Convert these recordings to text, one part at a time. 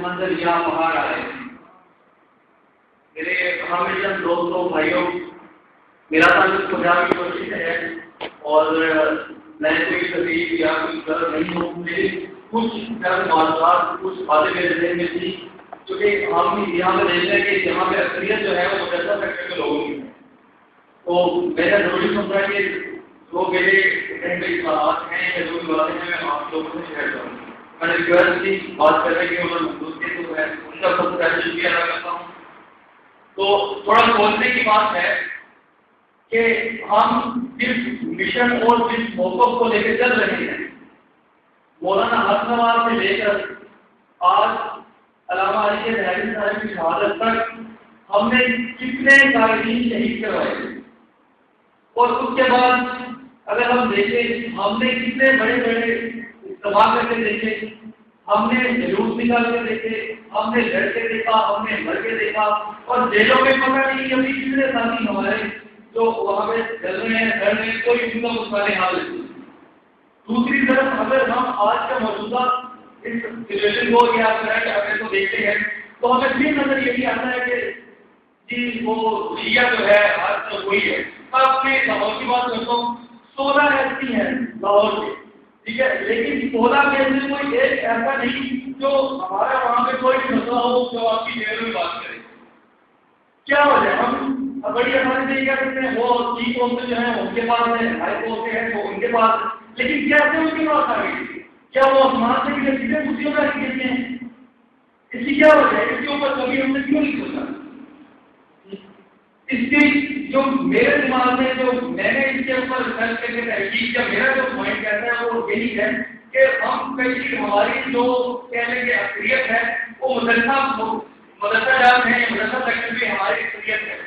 منظر یا پہاڑ آئے. میرے ہمیشہ دوستوں بھائیوں، میرا تعلق پنجاب یونیورسٹی سے ہے اور میں کوئی تقریب یا کوئی غلط نہیں ہوں. میری کچھ معلومات کچھ باتیں میرے ذہن میں تھی کیونکہ ہم یہاں پہ دیکھ رہے ہیں کہ یہاں پہ اکثریت جو ہے وہ مدرسہ سیکٹر کے لوگوں کی ہے. تو میں نے ضروری سمجھا کہ جو میرے ذہن میں اطلاعات ہیں یا جو بھی باتیں ہیں میں آپ لوگوں سے شیئر کروں. میں نے ریکویسٹ کی بات کرنے کی عمر محدود تھی تو میں ان کا سب سے پہلے شکریہ ادا کرتا ہوں. تو تھوڑا سوچنے کی بات ہے کہ ہم جس مشن اور جس موقف کو لے کے چل رہے ہیں، مولانا حسن نواز سے لے کر آج علامہ علی حیدری صاحب کی شہادت تک ہم نے کتنے قائدین شہید کروائے اور اس کے بعد اگر ہم دیکھیں ہم نے کتنے بڑے بڑے اجتماع کر کے دیکھے، ہم نے جلوس نکال کے دیکھے، ہم نے لڑ کے دیکھا، ہم نے مر کے دیکھا اور جیلوں میں پتہ نہیں کہ ابھی کتنے ساتھی ہمارے جو وہاں پہ چل رہے ہیں لڑ رہے ہیں، کوئی ان کا مسئلہ حال نہیں. دوسری طرف اگر ہم آج کا موجودہ اس سچویشن کو یا کرنٹ افیئر کو دیکھتے ہیں تو ہمیں پھر نظر یہی آتا ہے کہ جی وہ شیعہ جو ہے آج تو وہی ہے. میں اپنے لاہور کی بات کرتا ہوں، 16 ایسی ہیں لاہور کے، ٹھیک ہے، لیکن 16 میں سے کوئی ایک ایسا نہیں جو ہمارا وہاں پہ کوئی مسئلہ ہو جو آپ کی دیر میں بات کرے. کیا وجہ؟ ہم بڑی آسانی سے کیا کرتے ہیں وہ چیف آفیسر جو ہے ان کے پاس ہے، ہائی کورٹ کے ہیں تو ان کے پاس، لیکن کیسے ان کے پاس آ گئی؟ کیا وہ آسمان سے بھی سیدھے کرسیوں پہ رکھ دیتے ہیں؟ اس کی کیا وجہ ہے؟ اس کے اوپر کبھی ہم نے کیوں نہیں سوچا؟ اس کی جو میرے دماغ میں جو میں نے اس کے اوپر ریسرچ کر کے تحقیق کیا، میرا جو پوائنٹ کہتا ہے وہ یہی ہے کہ ہم کئی ہماری جو کہنے کی اکثریت ہے وہ مدرسہ جات ہیں، مدرسہ سیکٹر میں ہماری اکثریت ہے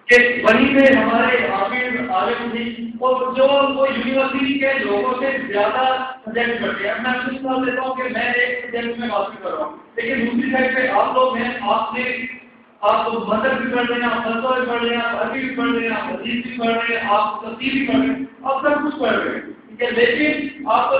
کہ وہیں پہ ہمارے حافظ عالم تھی اور جو وہ یونیورسٹی کے لوگوں سے زیادہ سبجیکٹ پڑھتے ہیں. میں کچھ مثال دیتا ہوں کہ میں ایک سبجیکٹ میں بات کر رہا ہوں لیکن دوسری سائڈ پہ آپ لوگ ہیں، آپ مذہب بھی پڑھ رہے ہیں، آپ فلسفہ بھی پڑھ رہے ہیں، آپ عربی بھی پڑھ رہے ہیں، آپ حدیث بھی پڑھ رہے ہیں، آپ تفسیر بھی پڑھ رہے ہیں، آپ سب کچھ پڑھ رہے ہیں، ٹھیک ہے. لیکن آپ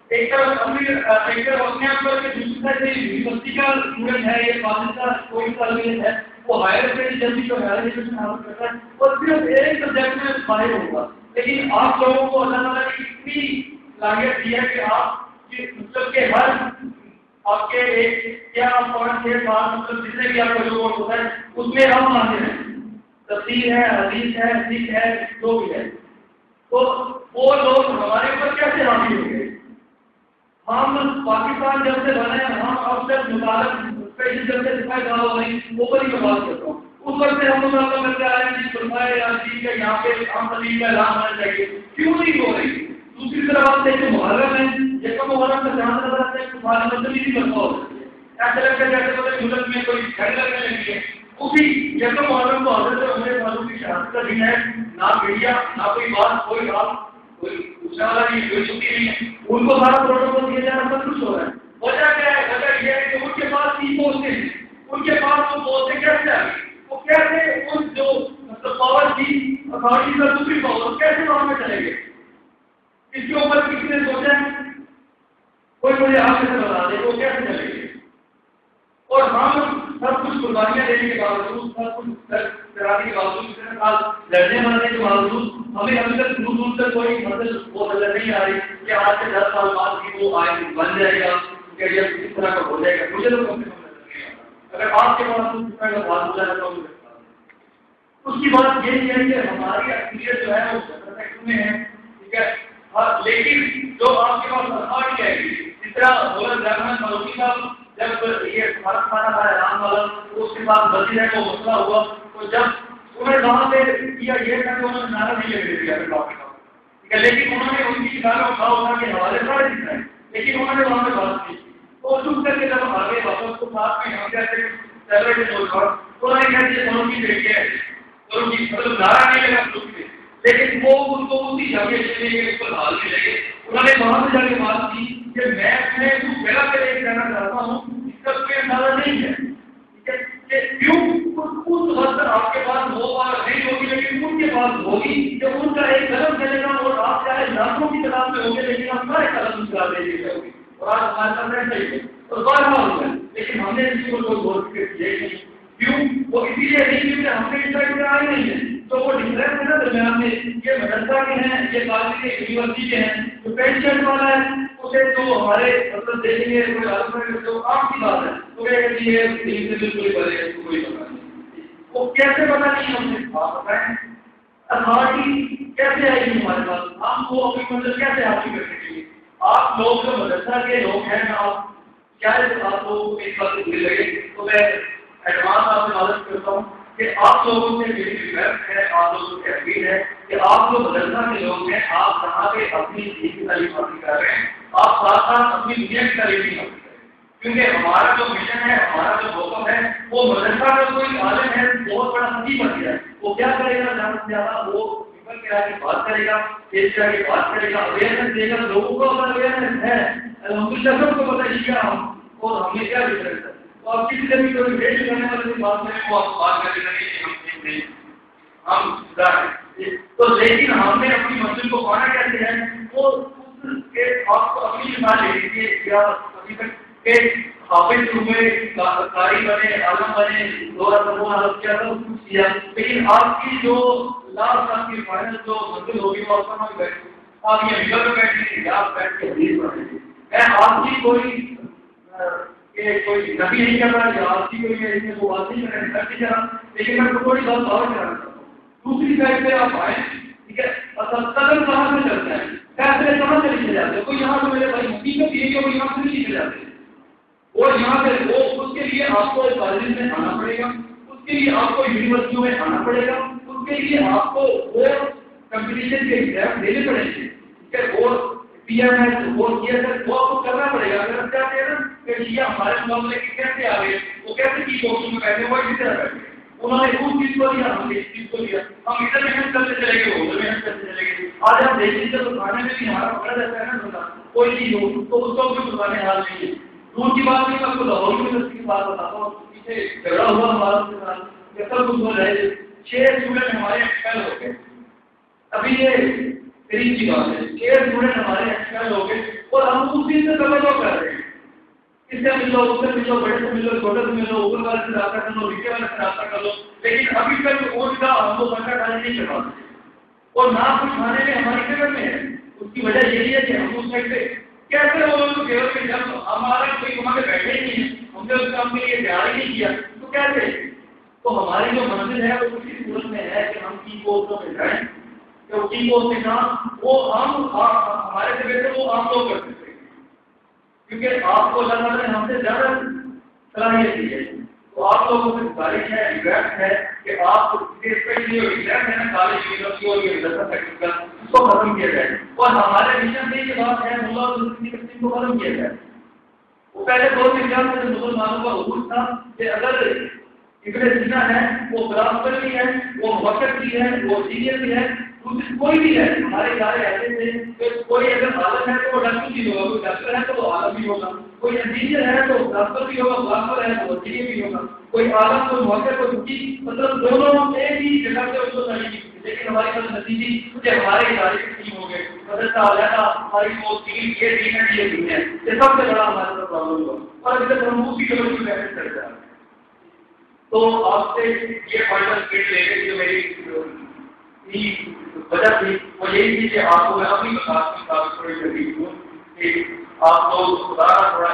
ایک طرف اپنے آپ پر کے دوسری سائڈ سے یونیورسٹی کا اسٹوڈنٹ ہے یا کالج کا کوئی طالب علم ہے، وہ ہائر ایجوکیشن جو ہائر ایجوکیشن حاصل کرتا ہے اور صرف ایک سبجیکٹ میں ماہر ہوگا. لیکن آپ لوگوں کو اللہ تعالیٰ نے اتنی صلاحیت دی ہے کہ آپ مطلب کہ ہر آپ کے ایک کیا 5-6 سال مطلب جتنے بھی آپ کا جو ہوتا ہے اس میں ہم ماہر ہیں، تفسیر ہے، حدیث ہے، فقہ ہے، جو بھی ہے. تو وہ لوگ ہمارے اوپر کیسے حاوی ہو گئے؟ ہم پاکستان جب سے بنے ہم اب تک مطالعہ جب سے دفاع کہا ہو رہی اوپر ہی میں بات کرتا ہوں، اس وقت سے ہم مطالعہ کرتے آ رہے ہیں کہ فرمایا یا جی کا یہاں پہ عام تعلیم کا اعلان ہونا چاہیے، کیوں نہیں ہو رہی؟ دوسری طرف آپ دیکھیں محرم ہے، یکم محرم سے جہاں سے نظر سے محرم بھی نہیں کرتا ہو ایسا لگتا ہے جیسے پتہ ملک میں کوئی گھر لگنے لگی ہے. وہ بھی یکم محرم کو حضرت عمر فاروق کی شہادت کا دن ہے، نہ میڈیا نہ کوئی بات کوئی بات کوئی پوچھنے والا نہیں، کوئی چھٹی نہیں ہے، ان کو سارا پروٹوکول دیا جا رہا سب کچھ ہو رہا ہے. وجہ کیا ہے؟ وجہ یہ ہے کہ ان کے پاس 3 پوسٹیں ہیں، ان کے پاس وہ پوسٹیں کیسے آ گئی؟ وہ کیسے ان جو مطلب پاور تھی اتھارٹی کا دوسری پاور کیسے وہاں پہ چلے گئے؟ اس کے اوپر کسی نے سوچا کوئی مجھے آپ سے بتا دے وہ کیسے چلے گئے؟ اور ہم سب کچھ قربانیاں دینے کے باوجود سب کچھ کرانے کے باوجود لڑنے مرنے کے باوجود ہمیں ابھی تک دور دور تک کوئی مطلب وہ نظر نہیں آ رہی کہ آج سے 10 سال بعد بھی وہ آئین بن جائے گا کہ یہ کس طرح کا ہو جائے گا. مجھے تو کم سے کم نظر نہیں آتا. اگر آپ کے پاس اس طرح کا بات ہو جائے تو اس کی بات یہی ہے کہ ہماری اکثریت جو ہے وہ سیکٹر میں ہے، ٹھیک ہے، لیکن جو آپ کے پاس اتھارٹی ہے جس طرح دولت رحمان فاروقی صاحب جب یہ بھارت خانہ تھا ایران والا اس کے بعد وزیر ہے کو مسئلہ ہوا تو جب انہیں وہاں سے کیا یہ تھا کہ انہوں نے نعرہ نہیں لے دیا ٹھیک ہے، لیکن انہوں نے ان کی کتابیں اٹھا اٹھا کے حوالے سارے دکھ رہے ہیں، لیکن انہوں نے وہاں پہ بات کی تو چپ کر کے جب آگے واپس کو ساتھ میں ہم کہتے ہیں سیلریٹی بول کر تو انہوں نے کہا یہ دونوں کی بیٹی ہے، دونوں کی مطلب نعرہ نہیں لگا چپ سے، لیکن وہ ان کو اسی جگہ چلے گئے اس پر حال نہیں لگے. انہوں نے وہاں سے جا کے بات کی کہ میں اپنے میرا پہ لے کے جانا چاہتا ہوں، اس کا کوئی اندازہ نہیں ہے کہ کیوں اس وقت آپ کے پاس وہ بات نہیں ہوگی لیکن ان کے پاس ہوگی کہ ان کا ایک قدم چلے گا اور آپ چاہے لاکھوں کی تعداد میں ہوگے لیکن آپ سارے قدم چلا دے گے اور آج ہمارے سامنے چاہیے اور بار بار ہو نے اس کو کوئی غور فکر کیا ہی نہیں. کیوں؟ وہ اسی لیے نہیں کیونکہ ہم نے ڈیسائڈ کرا ہی نہیں ہے. تو وہ ڈفرینس ہے نا درمیان میں، یہ مدرسہ کے ہیں، یہ کالج کے یونیورسٹی کے ہیں. جو پینٹ شرٹ والا ہے اسے تو ہمارے مطلب دیکھیں گے کوئی عالم جو عام کی بات ہے تو یہ دین سے بالکل بڑے اس کو کوئی پتا نہیں. وہ کیسے پتا نہیں ہم نے بات بتائیں اتھارٹی کیسے آئے گی ہمارے پاس؟ ہم کو اپنی منزل کیسے حاصل کر سکیں گے؟ آپ لوگ جو مدرسہ کے لوگ ہیں نا، آپ کیا آپ کو ایک بات بری لگے تو میں ایڈوانس آپ سے مدد کرتا ہوں کہ آپ لوگوں سے میری ریکویسٹ ہے، آپ لوگوں سے اپیل ہے کہ آپ جو مدرسہ کے لوگ ہیں، آپ جہاں پہ اپنی دین کی تعلیم حاصل کر رہے ہیں، آپ ساتھ ساتھ اپنی دنیا کی تعلیم بھی حاصل کریں. کیونکہ ہمارا جو مشن ہے، ہمارا جو موقف ہے، وہ مدرسہ کا کوئی عالم ہے بہت بڑا حقیق بن گیا ہے. وہ کیا کرے گا زیادہ سے زیادہ؟ وہ پیپر کے آگے بات کرے گا، اسٹیج کے آگے بات کرے گا، اویئرنیس دے گا. لوگوں کو اگر اویئرنیس ہے الحمدللہ سب کو پتہ چل گیا ہم اور ہم نے کیا ڈفرینس ہے. تو آپ کسی سے بھی کوئی ویٹ کرنے والی بات کریں وہ آپ بات کرے گا کہ ہم تو لیکن ہم نے اپنی منزل کو پانا کیسے ہے؟ وہ آپ کو اپنی مثال لے لیجیے یا ابھی تک کہ حافظ ہوئے، قاری بنے، عالم بنے، دورہ سمون عالم کیا تھا کچھ کیا، لیکن آپ کی جو لاسٹ آپ کی فائنل جو منزل ہوگی وہ آپ سمجھ گئے. آپ یہ مگر میں بیٹھیں گے، آپ بیٹھ کے حدیث پڑھیں گے. میں آپ کی کوئی نبی نہیں کر رہا یا آپ کی کوئی میرے کو بات نہیں کرنے چاہ رہا، لیکن میں تھوڑی بات اور کرانا چاہتا ہوں. دوسری سائڈ پہ آپ آئیں، ٹھیک ہے، قدم کہاں سے چلتا ہے، فیصلے کہاں سے لکھے جاتے ہیں. کوئی یہاں سے میرے بھائی حقیقت یہ کہ وہ یہاں سے نہیں لکھے جاتے ہیں. اور یہاں سے وہ اس کے لیے آپ کو کالج میں آنا پڑے گا، اس کے لیے آپ کو یونیورسٹیوں میں آنا پڑے گا، اس کے لیے آپ کو وہ کمپٹیشن کے ایگزام دینے پڑیں گے. ٹھیک ہے، اور پی ایم ایس وہ آپ کو کرنا پڑے گا. اگر چاہتے ہیں نا کہ یہ ہمارے معاملے کے کیسے آ گئے، وہ کیسے کی کوشش میں بیٹھے، وہ اسی طرح بیٹھے. انہوں نے اس چیز کو لیا، ہم نے اس چیز کو لیا، ہم ادھر محنت کرتے چلے گئے، ادھر محنت کرتے چلے گئے. آج آپ دیکھیں گے تو کھانے میں بھی ہمارا پکڑا رہتا ہے نا بندہ، کوئی چیز ہو تو اس کو بھی پکانے حال نہیں ہے. دور کی بات نہیں، آپ کو لاہور یونیورسٹی کی بات بتاتا ہوں. پیچھے جھگڑا ہوا ہمارا کے ساتھ، سب کچھ ہو رہے 6 اسٹوڈنٹ ہمارے ایکسپیل ہو گئے. ابھی یہ قریب کی بات ہے، 6 اسٹوڈنٹ ہمارے ایکسپیل ہو گئے اور ہم اس چیز سے توجہ کر رہے ہیں. اس سے مل لو، اس سے مل لو، بڑے سے مل لو، چھوٹے سے مل لو، اوپر والے سے رابطہ کر لو، نیچے والے سے رابطہ کر لو. لیکن ابھی تک وہ کا ہم لوگ بچہ ڈالے نہیں کروا سکتے اور نہ کچھ کھانے میں ہماری فیور میں ہے. اس کی وجہ یہی ہے کہ ہم اس سائڈ پہ کیسے وہ لوگ فیور میں جب ہمارا کوئی وہاں پہ بیٹھے ہی نہیں ہے، ہم نے اس کام کے لیے تیار ہی نہیں کیا تو کیسے؟ تو ہماری جو منزل ہے وہ کسی صورت میں ہے کہ ہم کی پوسٹوں پہ جائیں، جو کی پوسٹ کے کام وہ ہم ہمارے سے بہتر وہ آپ لوگ کر سکتے ہیں، کیونکہ آپ کو اللہ تعالیٰ نے ہم سے زیادہ صلاحیت دی ہے. تو آپ لوگوں سے گزارش ہے، ریکویسٹ ہے کہ آپ اسپیشلی جو ایگزام ہے نا کالج یونیورسٹی اور مدرسہ ٹیکنیکل اس کو ختم کیا جائے اور ہمارے مشن میں یہ بات ہے اللہ کو ختم کیا جائے. وہ پہلے 2 ایگزام سے مسلمانوں کا حقوق تھا کہ اگر ابن سینا ہے وہ فلاسفر بھی ہے، وہ مفکر بھی ہے، وہ سینئر بھی ہے، کوئی بھی ہے. ہمارے ادارے ایسے تھے کہ کوئی اگر عالم ہے تو وہ ڈاکٹر بھی ہوگا، کوئی ڈاکٹر ہے تو وہ عالم بھی ہوگا، کوئی انجینئر ہے تو ڈاکٹر بھی ہوگا، فلاسفر ہے تو انجینئر بھی ہوگا، کوئی عالم کوئی مفکر کوئی حقیق، مطلب دونوں ایک ہی جگہ سے اس کو تعلیم دی. لیکن ہماری بات نتیجی کہ ہمارے ادارے کے ٹیم ہو گئے، مدرسہ علیحدہ ہماری وہ تین یہ دین ہے یہ دین ہے، یہ سب سے بڑا ہمارے ساتھ پرابلم ہوا اور ابھی تک ہم اسی کے لوگ محنت کر رہے ہیں. تو آپ سے یہ فائنل اسپیڈ لے کے جو میری وجہ تھی وہ یہی تھی کہ آپ کو میں اپنی بات کی تھوڑی جلدی ہوں کہ آپ لوگ خدا تھوڑا